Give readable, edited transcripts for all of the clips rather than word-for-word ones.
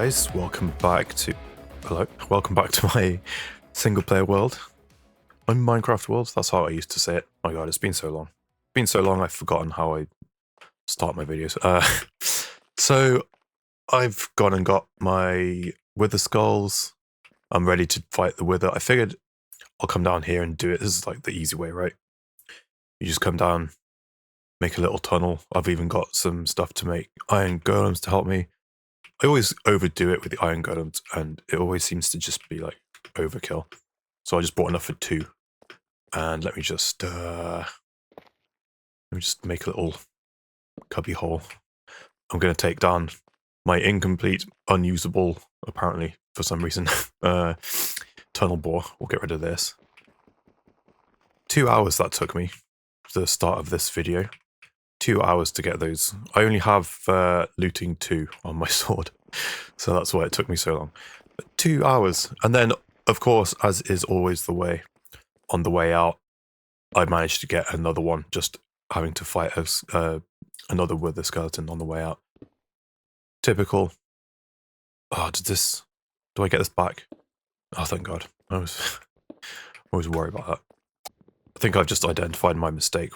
guys, welcome back to my single player world. My Minecraft world, that's how I used to say it. Oh my god, it's been so long. I've forgotten how I start my videos. So I've gone and got my wither skulls. I'm ready to fight the wither. I figured I'll come down here and do it. This is like the easy way, right? You just come down, make a little tunnel. I've even got some stuff to make iron golems to help me. I always overdo it with the iron golems, and it always seems to just be like overkill. So I just bought enough for 2. And let me just make a little cubby hole. I'm going to take down my incomplete, unusable, apparently for some reason, tunnel bore. We'll get rid of this. 2 hours that took me, the start of this video. 2 hours to get those. I only have looting 2 on my sword, so that's why it took me so long. But 2 hours, and then, of course, as is always the way, on the way out, I managed to get another one, just having to fight another wither skeleton on the way out. Typical. Oh, do I get this back? Oh, thank God. I was always worried about that. I think I've just identified my mistake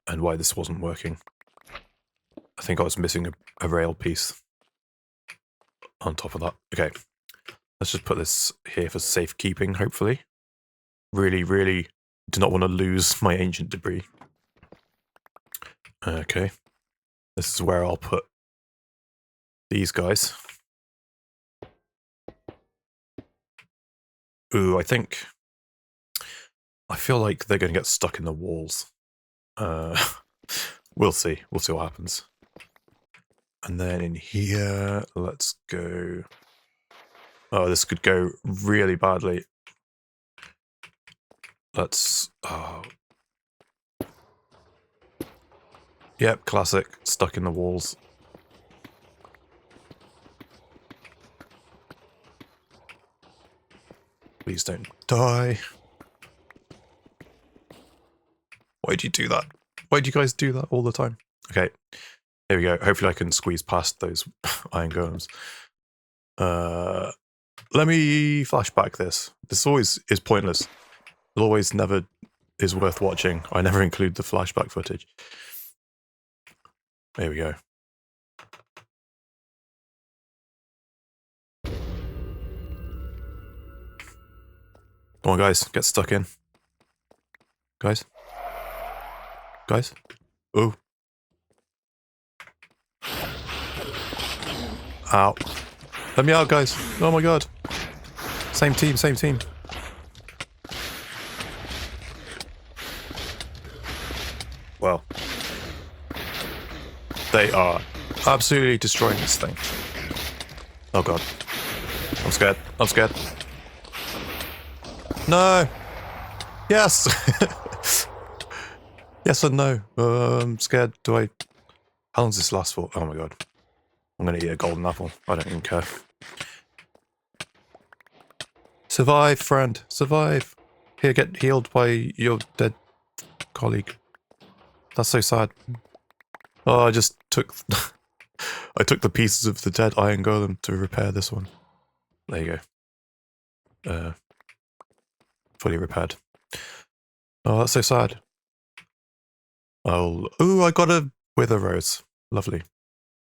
and why this wasn't working. I think I was missing a rail piece on top of that. Okay, let's just put this here for safekeeping, hopefully. Really, really do not want to lose my ancient debris. Okay, this is where I'll put these guys. Ooh, I feel like they're going to get stuck in the walls. We'll see. We'll see what happens. And then in here, let's go. Oh, this could go really badly. Let's. Oh. Yep, classic. Stuck in the walls. Please don't die. Why'd you do that? Why'd you guys do that all the time? Okay, here we go. Hopefully I can squeeze past those iron golems. Let me flashback this. This always is pointless. It always never is worth watching. I never include the flashback footage. There we go. Come on, guys. Get stuck in. Guys. Guys? Oh. Ow. Let me out, guys. Oh my god. Same team, same team. Well. They are absolutely destroying this thing. Oh god. I'm scared. I'm scared. No! Yes! Yes and no. I'm scared. How long does this last for? Oh my god. I'm gonna eat a golden apple. I don't even care. Survive, friend. Survive. Here, get healed by your dead colleague. That's so sad. Oh, I just took... I took the pieces of the dead iron golem to repair this one. There you go. Fully repaired. Oh, that's so sad. Oh, ooh, I got a wither rose. Lovely.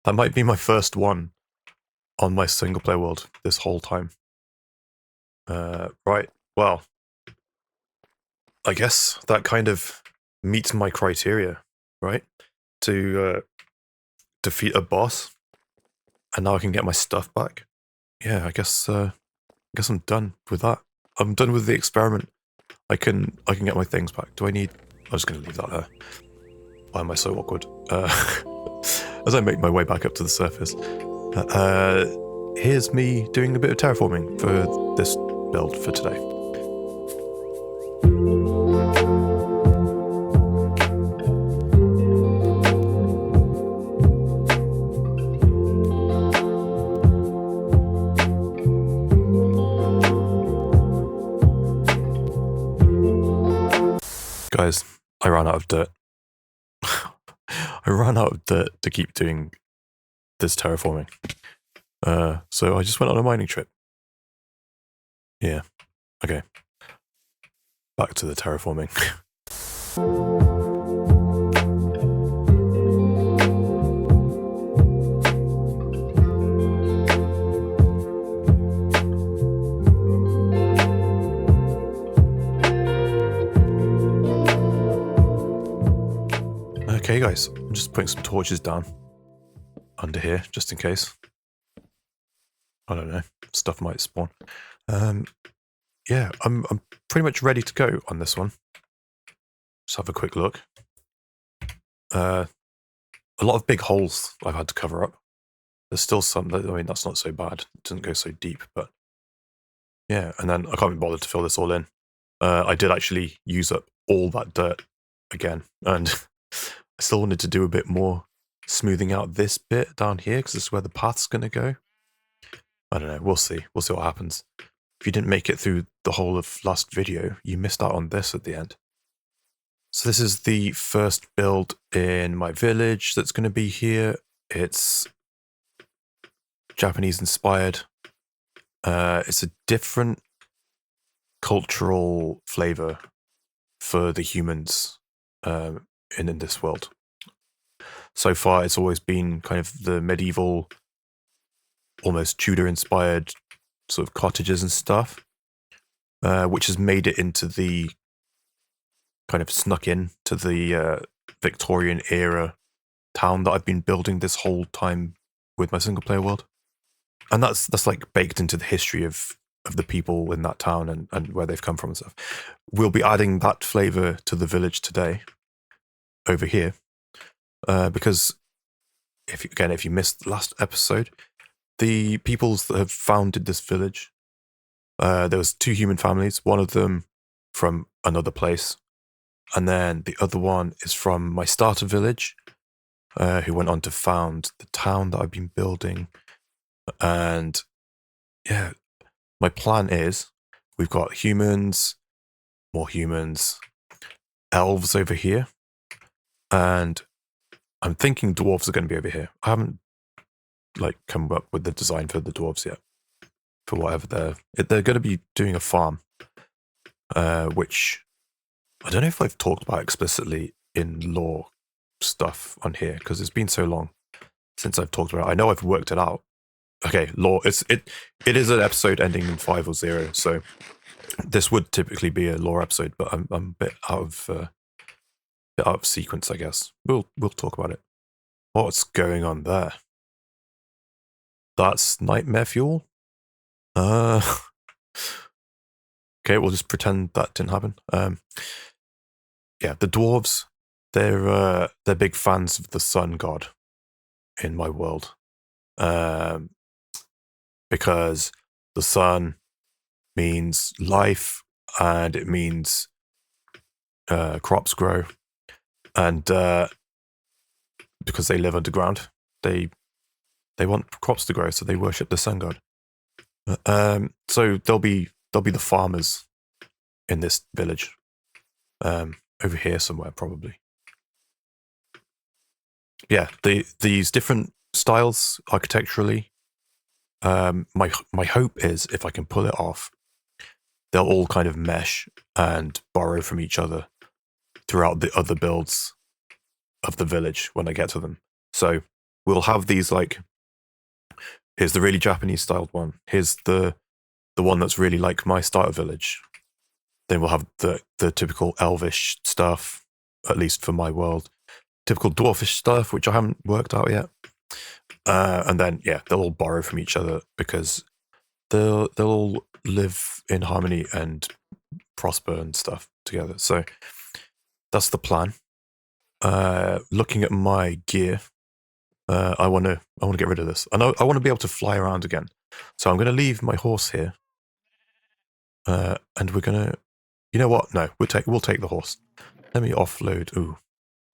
That might be my first one on my single player world this whole time. Right. Well, I guess that kind of meets my criteria, right? To defeat a boss, and now I can get my stuff back. Yeah, I guess I'm done with that. I'm done with the experiment. I can get my things back. Do I need... I'm just going to leave that there. Why am I so awkward? As I make my way back up to the surface. Here's me doing a bit of terraforming for this build for today. Guys, I ran out of dirt. I ran out of dirt to keep doing this terraforming. So I just went on a mining trip. Yeah. Okay. Back to the terraforming. Okay, guys, I'm just putting some torches down under here, just in case. I don't know, stuff might spawn. Yeah, I'm pretty much ready to go on this one. Just have a quick look. A lot of big holes I've had to cover up. There's still some, I mean, that's not so bad. It doesn't go so deep, but yeah. And then I can't be bothered to fill this all in. I did actually use up all that dirt again, and I still wanted to do a bit more smoothing out this bit down here, because this is where the path's going to go. I don't know, we'll see. We'll see what happens. If you didn't make it through the whole of last video, you missed out on this at the end. So this is the first build in my village that's going to be here. It's Japanese inspired. It's a different cultural flavor for the humans in this world. So far, it's always been kind of the medieval, almost Tudor-inspired sort of cottages and stuff, which has made it into the kind of snuck in to the Victorian era town that I've been building this whole time with my single player world. And that's like baked into the history of the people in that town and where they've come from and stuff. We'll be adding that flavor to the village today over here, because if you missed the last episode, the peoples that have founded this village, there was 2 human families, one of them from another place, and then the other one is from my starter village, who went on to found the town that I've been building. And yeah, my plan is we've got humans, more humans, elves over here, and I'm thinking dwarves are going to be over here. I haven't like come up with the design for the dwarves yet, for whatever they're going to be doing a farm, which I don't know if I've talked about explicitly in lore stuff on here, because it's been so long since I've talked about it. I know I've worked it out. Okay, lore. It is an episode ending in 5 or 0, so this would typically be a lore episode, but I'm a bit out of sequence, I guess. We'll talk about it. What's going on there? That's nightmare fuel. Okay, we'll just pretend that didn't happen. Yeah, the dwarves. They're big fans of the sun god in my world. Because the sun means life, and it means crops grow, and because they live underground, they want crops to grow, so they worship the sun god. So they'll be the farmers in this village, over here somewhere probably. Yeah, these different styles architecturally. My hope is if I can pull it off, they'll all kind of mesh and borrow from each other throughout the other builds of the village when I get to them. So we'll have these like, here's the really Japanese styled one. Here's the one that's really like my starter village. Then we'll have the typical elvish stuff, at least for my world. Typical dwarfish stuff, which I haven't worked out yet. And then, yeah, they'll all borrow from each other because they'll all live in harmony and prosper and stuff together. So that's the plan. Looking at my gear, I want to get rid of this. I want to be able to fly around again. So I'm going to leave my horse here. And we're going to, you know what? No, we'll take the horse. Let me offload. Ooh.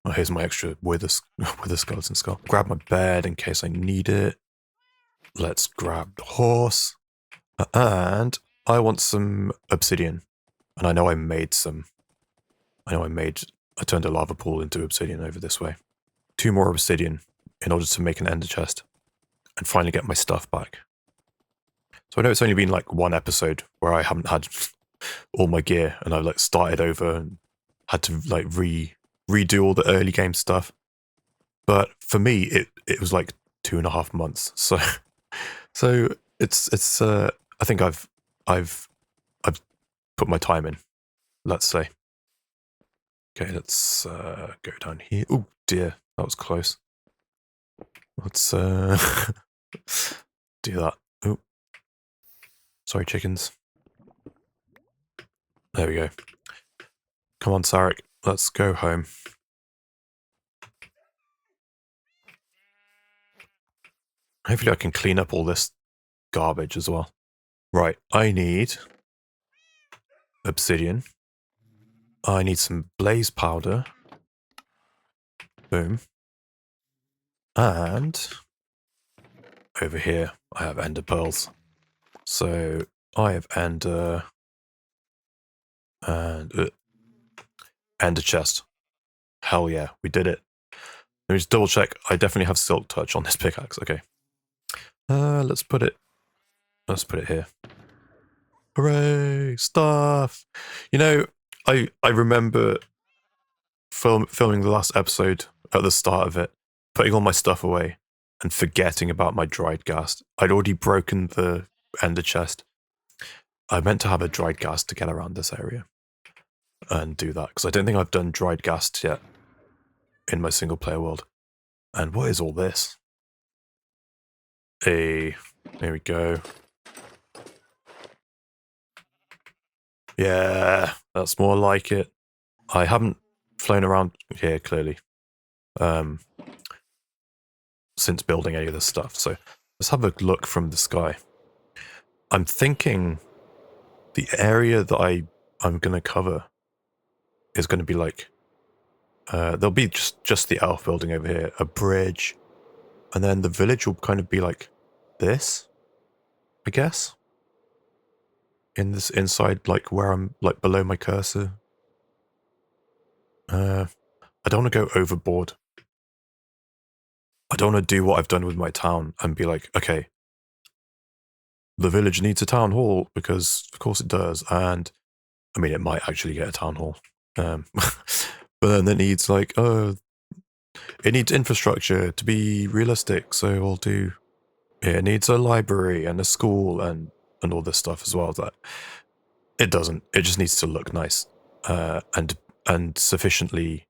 Oh, here's my extra wither skeleton skull. Grab my bed in case I need it. Let's grab the horse. And I want some obsidian. And I know I made some. I turned a lava pool into obsidian over this way. 2 more obsidian in order to make an ender chest. and finally get my stuff back. So I know it's only been like one episode where I haven't had all my gear, and I've like started over and had to like redo all the early game stuff. But for me, it was like 2.5 months. So it's I think I've put my time in, let's say. Okay, let's go down here. Oh dear, that was close. Let's do that. Oh, sorry, chickens. There we go. Come on, Sarek, let's go home. Hopefully I can clean up all this garbage as well. Right, I need obsidian. I need some blaze powder. Boom. And over here, I have ender pearls. So I have ender and ender chest. Hell yeah, we did it. Let me just double check. I definitely have silk touch on this pickaxe. Okay. Let's put it here. Hooray! Stuff! You know, I remember filming the last episode at the start of it, putting all my stuff away and forgetting about my dried ghast. I'd already broken the ender chest. I meant to have a dried ghast to get around this area and do that, because I don't think I've done dried ghast yet in my single player world. And what is all this? There we go. Yeah, that's more like it. I haven't flown around here, clearly, since building any of this stuff. So let's have a look from the sky. I'm thinking the area that I'm going to cover is going to be like, there'll be just the elf building over here, a bridge, and then the village will kind of be like this, I guess. In this inside, like where I'm like below my cursor. I don't want to go overboard. I don't want to do what I've done with my town and be like, okay, the village needs a town hall, because of course it does. And I mean, it might actually get a town hall. But then it needs like, it needs infrastructure to be realistic. So we'll do, it needs a library and a school and all this stuff as well. That it doesn't. It just needs to look nice and sufficiently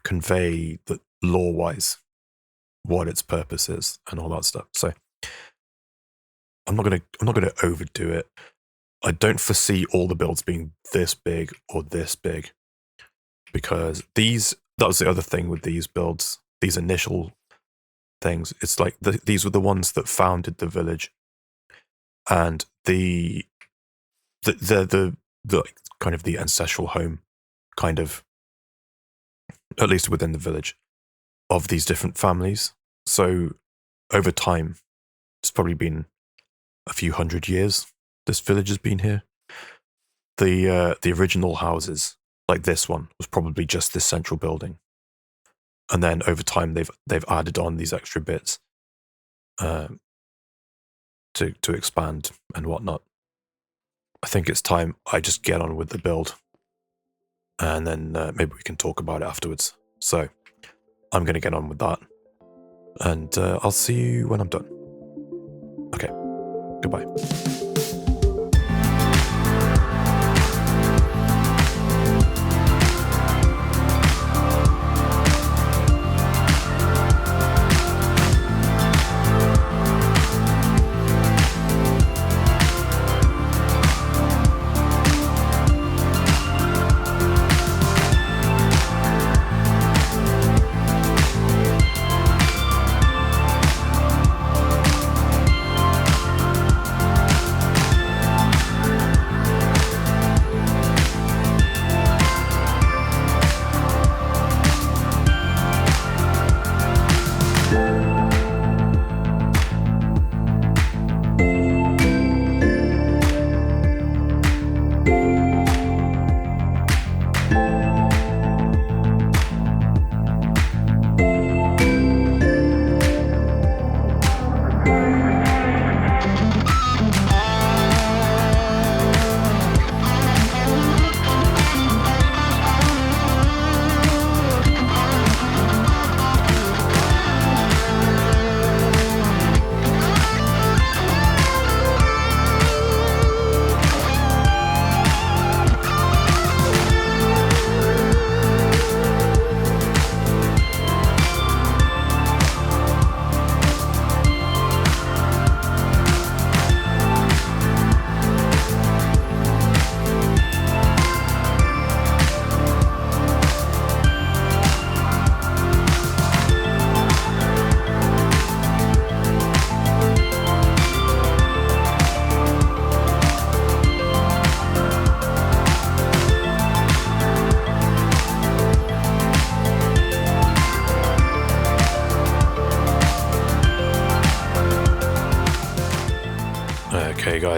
convey the lore-wise what its purpose is and all that stuff. So I'm not gonna overdo it. I don't foresee all the builds being this big or this big, because that was the other thing with these builds, these initial things. It's like these were the ones that founded the village, and the kind of the ancestral home, kind of, at least within the village, of these different families. So over time, it's probably been a few hundred years this village has been here. The original houses, like this one, was probably just this central building, and then over time they've added on these extra bits to expand and whatnot. I think it's time I just get on with the build, and then maybe we can talk about it afterwards. So I'm going to get on with that, and I'll see you when I'm done. Okay, goodbye.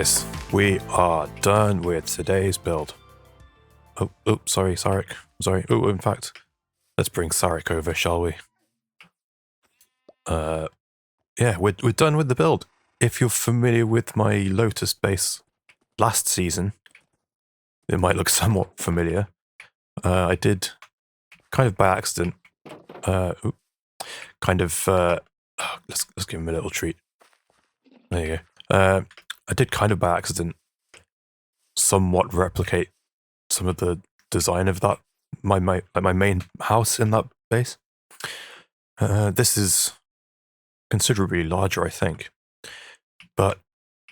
guys, we are done with today's build. Oh, sorry, Sarek. Sorry. Oh, in fact, let's bring Sarek over, shall we? Yeah, we're done with the build. If you're familiar with my Lotus base last season, it might look somewhat familiar. I did, kind of by accident, let's give him a little treat. There you go. I did kind of by accident somewhat replicate some of the design of that, my main house in that base. This is considerably larger, I think, but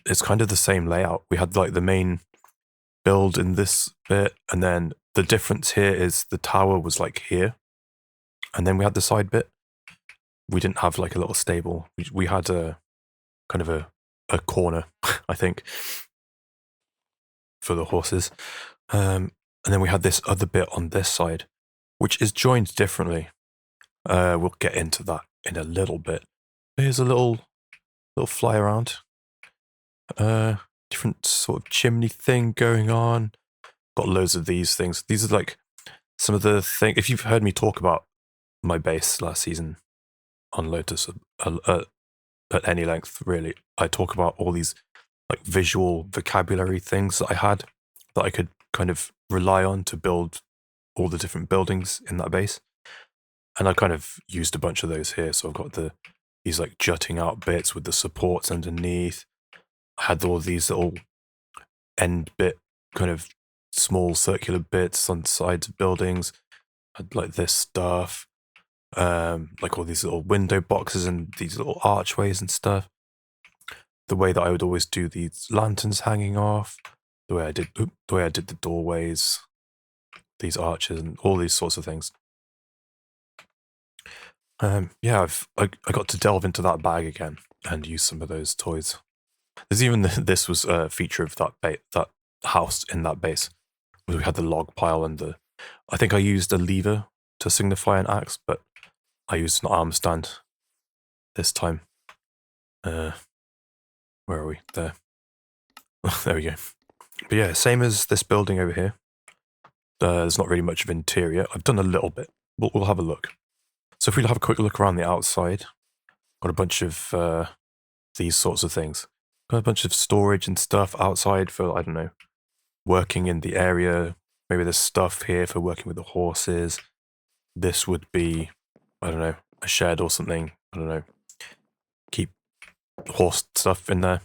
it's kind of the same layout. We had like the main build in this bit, and then the difference here is the tower was like here, and then we had the side bit. We didn't have like a little stable. We had a kind of a corner, I think, for the horses. And then we had this other bit on this side, which is joined differently. We'll get into that in a little bit. Here's a little fly around. Different sort of chimney thing going on. Got loads of these things. These are like some of the things. If you've heard me talk about my base last season on Lotus at any length, really, I talk about all these like visual vocabulary things that I had that I could kind of rely on to build all the different buildings in that base. And I kind of used a bunch of those here. So I've got these like jutting out bits with the supports underneath. I had all these little end bit kind of small circular bits on the sides of buildings. I had like this stuff, like all these little window boxes and these little archways and stuff. The way that I would always do these lanterns hanging off, the way I did the doorways, these arches, and all these sorts of things. Yeah, I got to delve into that bag again and use some of those toys. There's even this was a feature of that house in that base. We had the log pile and I think I used a lever to signify an axe, but I used an arm stand this time. Where are we? There. There we go. But yeah, same as this building over here. There's not really much of interior. I've done a little bit. We'll have a look. So if we have a quick look around the outside, got a bunch of these sorts of things. Got a bunch of storage and stuff outside for, I don't know, working in the area. Maybe there's stuff here for working with the horses. This would be, I don't know, a shed or something. I don't know. Keep horse stuff in there.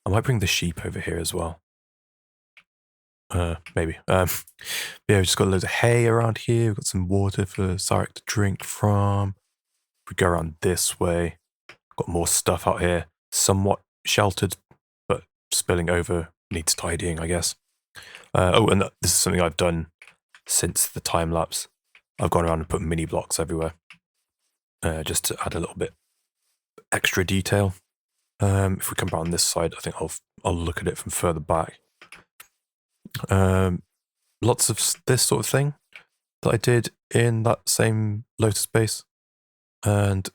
I might bring the sheep over here as well. Maybe. Yeah, we've just got loads of hay around here. We've got some water for Sarek to drink from. If we go around this way, got more stuff out here. Somewhat sheltered, but spilling over. Needs tidying, I guess. Oh, and this is something I've done since the time lapse. I've gone around and put mini blocks everywhere, just to add a little bit extra detail. If we come around this side, I think I'll look at it from further back. Lots of this sort of thing that I did in that same Lotus base, and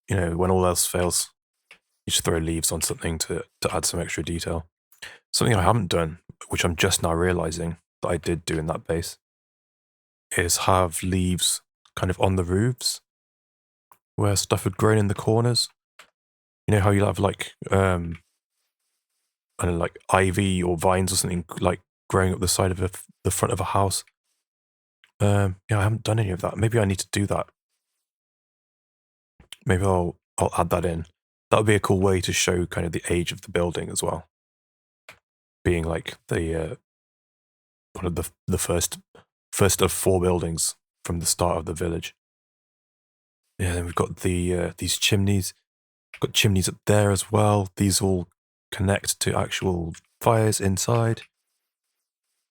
you know, when all else fails, you just throw leaves on something to add some extra detail. Something I haven't done, which I'm just now realizing that I did do in that base, is have leaves kind of on the roofs where stuff had grown in the corners. You know how you have like I don't know, like ivy or vines or something like growing up the side of the front of a house. Yeah, I haven't done any of that. Maybe I need to do that. Maybe I'll add that in. That would be a cool way to show kind of the age of the building as well. Being like the one of the first of 4 buildings from the start of the village. Yeah, then we've got these chimneys. Got chimneys up there as well. These all connect to actual fires inside.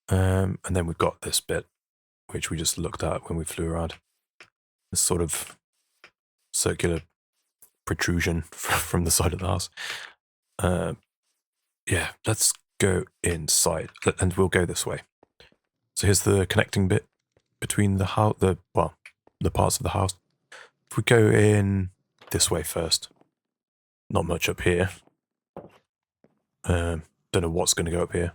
And then we've got this bit, which we just looked at when we flew around. This sort of circular protrusion from the side of the house. Yeah, let's go inside, and we'll go this way. So here's the connecting bit between the parts of the house. If we go in this way first, not much up here. don't know what's going to go up here.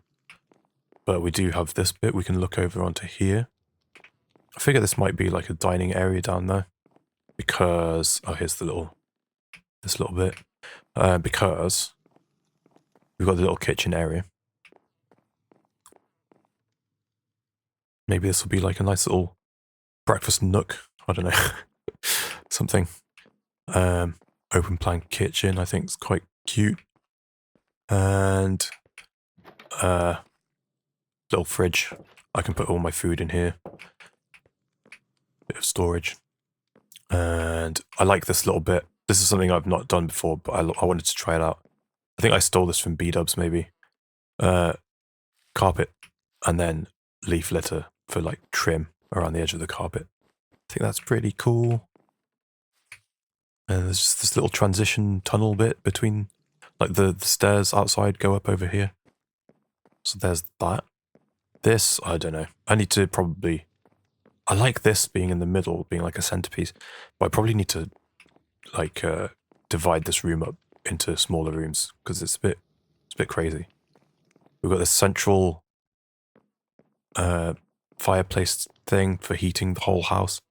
But we do have this bit. We can look over onto here. I figure this might be like a dining area down there. Because... oh, here's the this little bit. Because we've got the little kitchen area. Maybe this will be like a nice little breakfast nook. I don't know. Something. Open plan kitchen, I think is quite cute. And little fridge. I can put all my food in here. Bit of storage. And I like this little bit. This is something I've not done before, but I wanted to try it out. I think I stole this from B-dubs maybe. Carpet and then leaf litter for like trim around the edge of the carpet. I think that's pretty cool. And there's just this little transition tunnel bit between, like the stairs outside go up over here. So there's that. This, I don't know. I need to probably... I like this being in the middle, being like a centerpiece. But I probably need to, like, divide this room up into smaller rooms. Because it's a bit crazy. We've got this central fireplace thing for heating the whole house.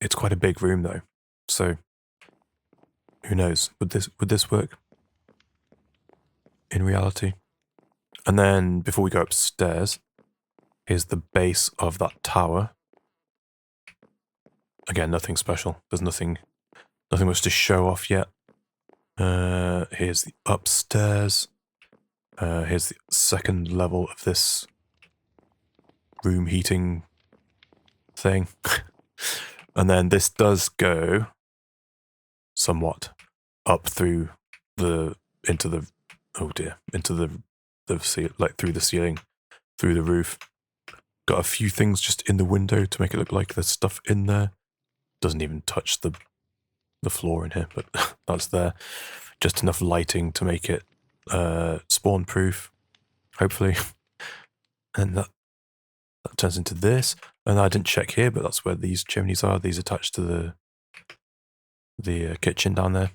It's quite a big room though, so who knows? Would this work in reality? And then before we go upstairs, here's the base of that tower. Again, nothing special. There's nothing much to show off yet. Here's the upstairs. Here's the second level of this room heating thing. And then this does go somewhat up through into the ceiling, through the roof. Got a few things just in the window to make it look like there's stuff in there. Doesn't even touch the floor in here, but that's there. Just enough lighting to make it spawn proof, hopefully. And that turns into this. And I didn't check here, but that's where these chimneys are. These attached to the kitchen down there.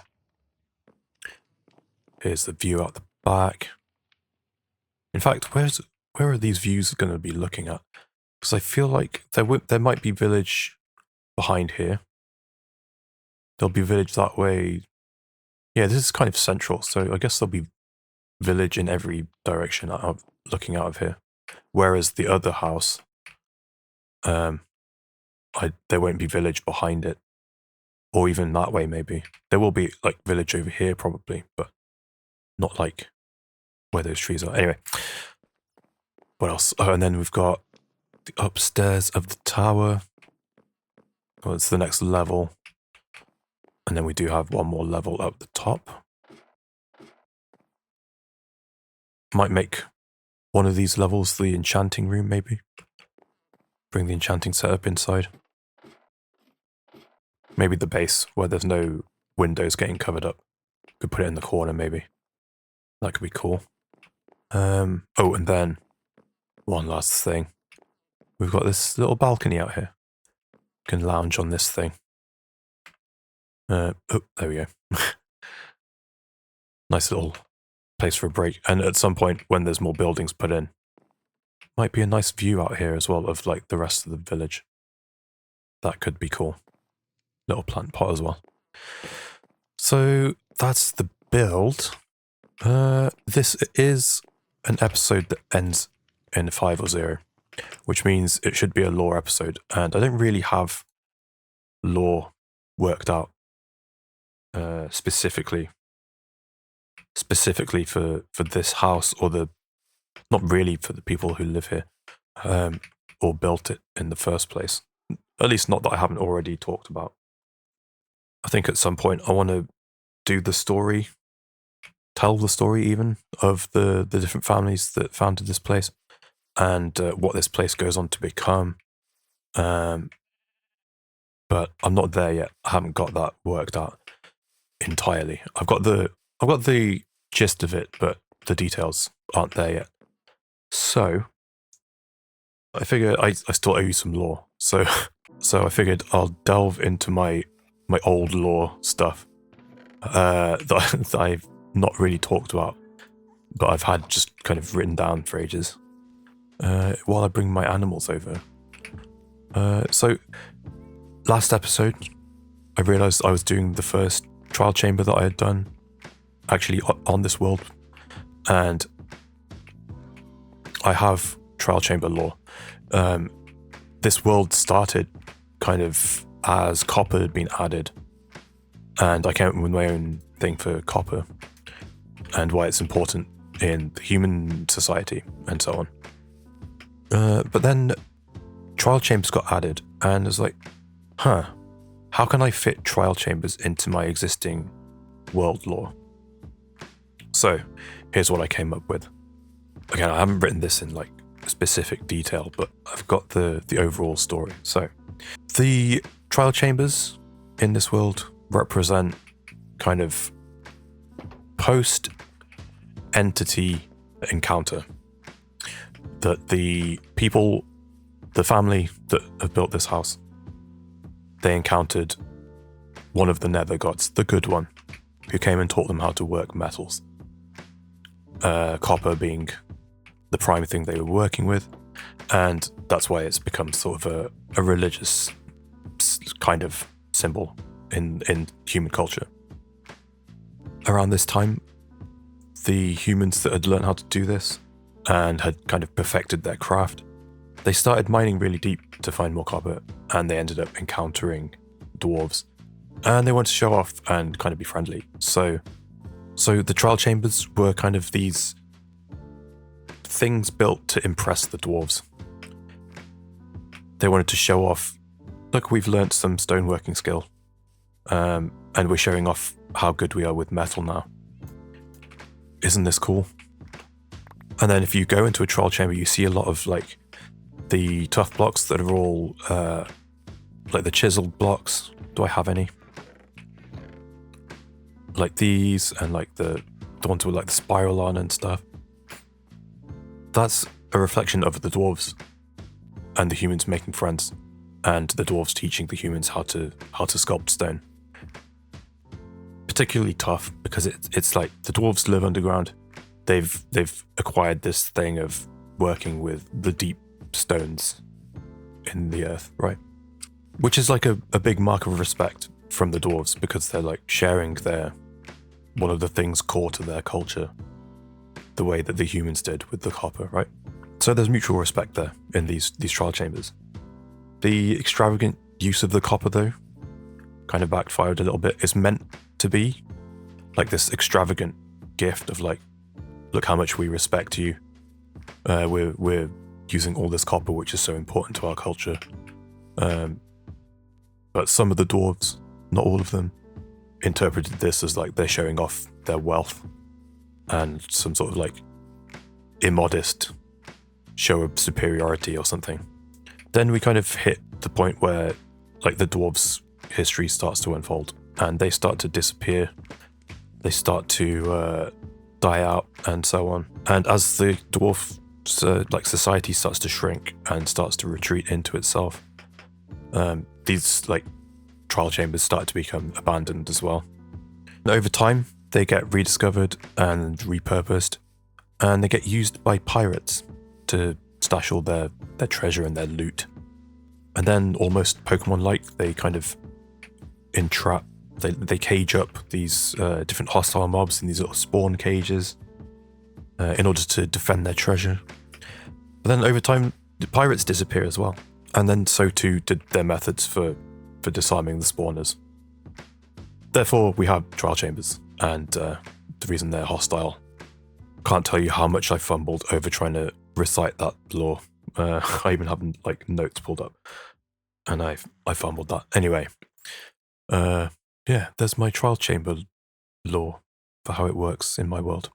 Here's the view out the back. In fact, where are these views going to be looking at? Because I feel like there might be village behind here. There'll be village that way. Yeah, this is kind of central, so I guess there'll be village in every direction looking out of here. Whereas the other house, there won't be village behind it, or even that way maybe. There will be like village over here probably, but not like where those trees are. Anyway, what else? Oh, and then we've got the upstairs of the tower. Well, it's the next level. And then we do have one more level up the top. Might make one of these levels the enchanting room, maybe. Bring the enchanting setup inside. Maybe the base, where there's no windows getting covered up. Could put it in the corner, maybe. That could be cool. Oh, and then one last thing. We've got this little balcony out here. You can lounge on this thing. Oh, there we go. Nice little place for a break. And at some point, when there's more buildings put in, might be a nice view out here as well of like the rest of the village. That could be cool. Little plant pot as well. So that's the build. This is an episode that ends in 5 or 0, which means it should be a lore episode. And I don't really have lore worked out specifically for this house, or not really for the people who live here or built it in the first place. At least not that I haven't already talked about. I think at some point I want to do the story, tell the story even, of the different families that founded this place and what this place goes on to become. But I'm not there yet. I haven't got that worked out entirely. I've got the gist of it, but the details aren't there yet. So I figure I still owe you some lore. So I figured I'll delve into my old lore stuff that I've not really talked about, but I've had just kind of written down for ages. While I bring my animals over. So, last episode, I realised I was doing the first trial chamber that I had done, actually on this world, and I have trial chamber lore. This world started kind of as copper had been added, and I came up with my own thing for copper and why it's important in the human society and so on. But then trial chambers got added, and it's like, how can I fit trial chambers into my existing world lore? So here's what I came up with. Again, I haven't written this in like specific detail, but I've got the overall story. So the trial chambers in this world represent kind of post-entity encounter that the people, the family that have built this house, they encountered one of the nether gods, the good one, who came and taught them how to work metals. Copper being the prime thing they were working with, and that's why it's become sort of a religious kind of symbol in human culture. Around this time, the humans that had learned how to do this and had kind of perfected their craft, they started mining really deep to find more copper, and they ended up encountering dwarves, and they wanted to show off and kind of be friendly. So the trial chambers were kind of these things built to impress the dwarves. They wanted to show off, look, we've learnt some stoneworking skill, and we're showing off how good we are with metal now. Isn't this cool? And then if you go into a trial chamber, you see a lot of like the tough blocks that are all like the chiseled blocks. Do I have any? Like these, and like the ones with like the spiral on and stuff. That's a reflection of the dwarves and the humans making friends, and the dwarves teaching the humans how to sculpt stone. Particularly tough because it's like the dwarves live underground. They've acquired this thing of working with the deep stones in the earth, right? Which is like a big mark of respect from the dwarves, because they're like sharing one of the things core to their culture, the way that the humans did with the copper, right? So there's mutual respect there in these trial chambers. The extravagant use of the copper, though, kind of backfired a little bit. It's meant to be like this extravagant gift of like, look how much we respect you. We're using all this copper, which is so important to our culture. But some of the dwarves, not all of them, interpreted this as like they're showing off their wealth and some sort of like immodest show of superiority or something. Then we kind of hit the point where like the dwarves' history starts to unfold, and they start to disappear. They start to die out and so on. And as the dwarf like society starts to shrink and starts to retreat into itself, these like trial chambers start to become abandoned as well. And over time, they get rediscovered and repurposed, and they get used by pirates to stash all their treasure and their loot. And then, almost Pokemon-like, they kind of entrap, they cage up these different hostile mobs in these little spawn cages in order to defend their treasure. But then over time, the pirates disappear as well. And then so too did their methods for disarming the spawners. Therefore, we have trial chambers, and the reason they're hostile. Can't tell you how much I fumbled over trying to recite that lore. I even have like notes pulled up, and I fumbled that. Anyway, yeah, there's my trial chamber lore for how it works in my world.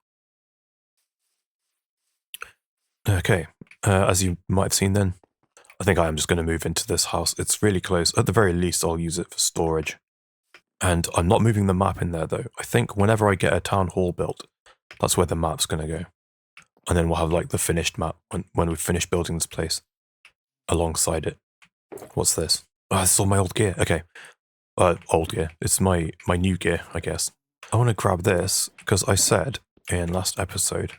Okay, as you might have seen then, I think I am just going to move into this house. It's really close. At the very least, I'll use it for storage. And I'm not moving the map in there, though. I think whenever I get a town hall built, that's where the map's going to go. And then we'll have like the finished map when we've finished building this place alongside it. What's this? Oh, this is all my old gear. Okay. Old gear. It's my new gear, I guess. I want to grab this because I said in last episode,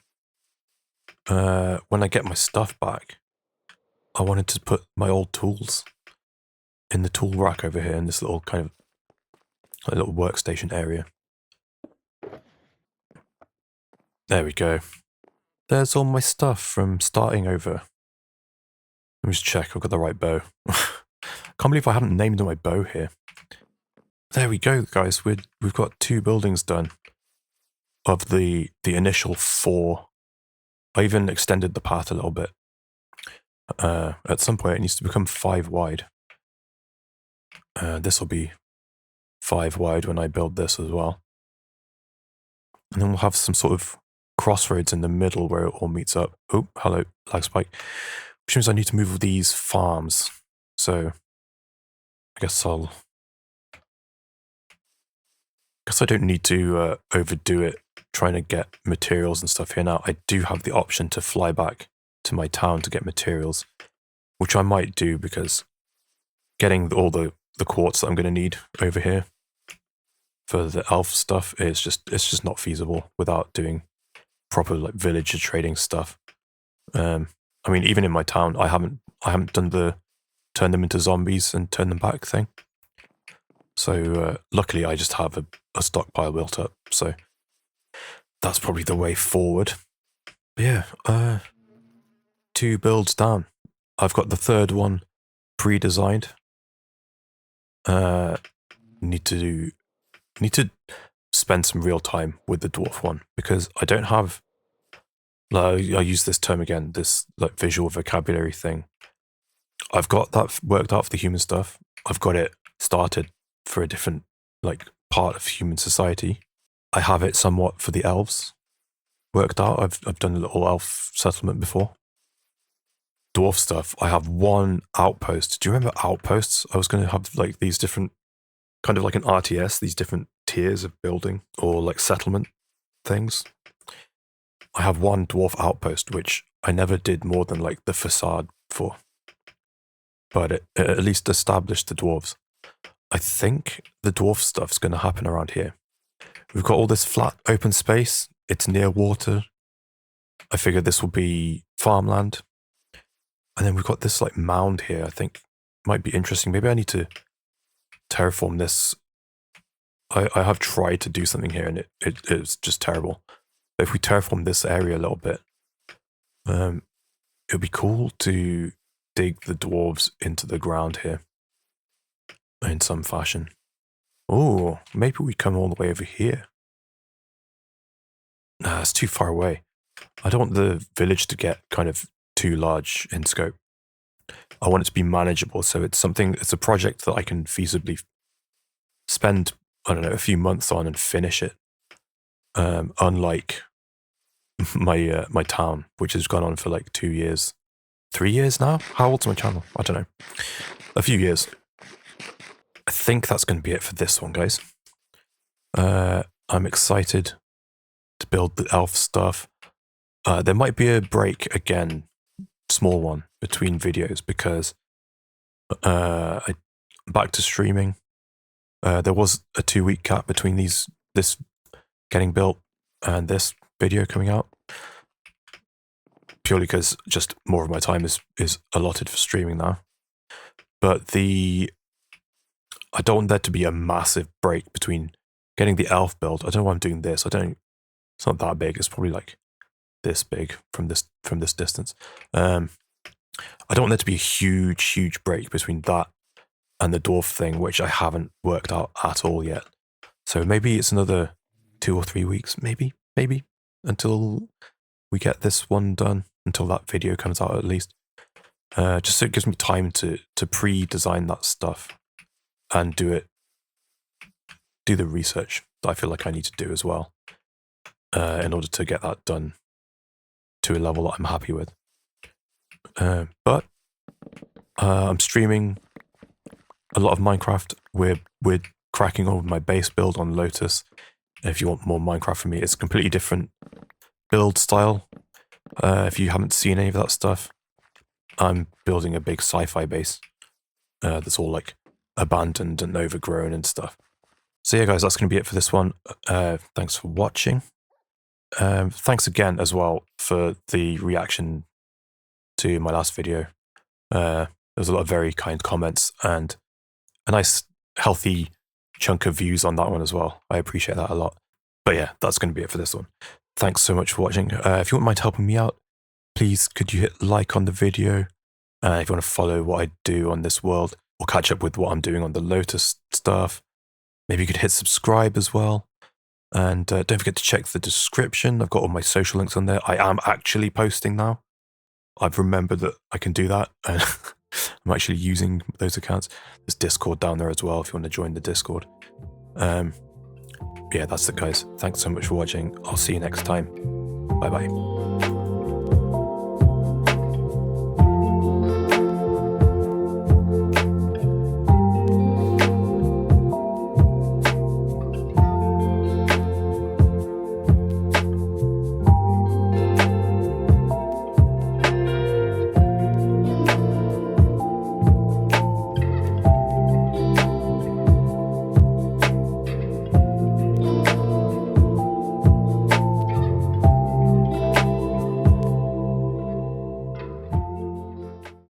when I get my stuff back, I wanted to put my old tools in the tool rack over here in this little kind of a little workstation area. There we go. There's all my stuff from starting over. Let me just check I've got the right bow. Can't believe I haven't named my bow here. There we go, guys. We've got 2 buildings done of the initial 4. I even extended the path a little bit. At some point, it needs to become 5 wide. This will be 5 wide when I build this as well. And then we'll have some sort of crossroads in the middle where it all meets up. Oh, hello, lag spike. Which means I need to move these farms. So I guess I don't need to overdo it trying to get materials and stuff here now. I do have the option to fly back to my town to get materials, which I might do because getting all the quartz that I'm going to need over here for the elf stuff is just not feasible without doing proper like villager trading stuff. I mean, even in my town, I haven't done the turn them into zombies and turn them back thing. So luckily, I just have a stockpile built up. So that's probably the way forward. But yeah, 2 builds down. I've got the 3rd one pre-designed. Need to spend some real time with the dwarf one because I don't have. I use this term again, this like visual vocabulary thing. I've got that worked out for the human stuff. I've got it started for a different like part of human society. I have it somewhat for the elves worked out. I've done a little elf settlement before. Dwarf stuff, I have 1 outpost. Do you remember outposts? I was going to have like these different, kind of like an RTS, these different tiers of building or like settlement things. I have 1 dwarf outpost, which I never did more than like the facade for. But it at least established the dwarves. I think the dwarf stuff's going to happen around here. We've got all this flat open space. It's near water. I figured this will be farmland. And then we've got this like mound here. I think might be interesting. Maybe I need to terraform this. I have tried to do something here and it's just terrible. But if we terraform this area a little bit, it would be cool to dig the dwarves into the ground here in some fashion. Oh, maybe we come all the way over here. Nah, it's too far away. I don't want the village to get kind of too large in scope. I want it to be manageable, so it's a project that I can feasibly spend, I don't know, a few months on and finish it. Unlike my town, which has gone on for like 2 years. 3 years now? How old's my channel? I don't know. A few years. I think that's going to be it for this one, guys. I'm excited to build the elf stuff. There might be a break again, small one, between videos because back to streaming. There was a 2-week gap between this getting built and this video coming out. Purely because just more of my time is allotted for streaming now. But I don't want there to be a massive break between getting the elf build. I don't know why I'm doing this. It's not that big. It's probably like this big from this distance. I don't want there to be a huge break between that and the dwarf thing, which I haven't worked out at all yet. So maybe it's another 2 or 3 weeks, maybe, until we get this one done, until that video comes out at least. Just so it gives me time to pre-design that stuff and do the research that I feel like I need to do as well, in order to get that done to a level that I'm happy with. But I'm streaming a lot of Minecraft. We're cracking on with my base build on Lotus. If you want more Minecraft from me, it's a completely different build style. If you haven't seen any of that stuff, I'm building a big sci-fi base that's all like abandoned and overgrown and stuff. So yeah, guys, that's going to be it for this one. Thanks for watching. Thanks again as well for the reaction to my last video. There was a lot of very kind comments and a nice, healthy chunk of views on that one as well. I appreciate that a lot. But yeah, that's going to be it for this one. Thanks so much for watching. If you wouldn't mind helping me out, please could you hit like on the video? If you want to follow what I do on this world or catch up with what I'm doing on the Lotus stuff, maybe you could hit subscribe as well. And don't forget to check the description. I've got all my social links on there. I am actually posting now. I've remembered that I can do that. I'm actually using those accounts. There's Discord down there as well if you want to join the Discord. Yeah, that's it, guys. Thanks so much for watching. I'll see you next time. Bye-bye.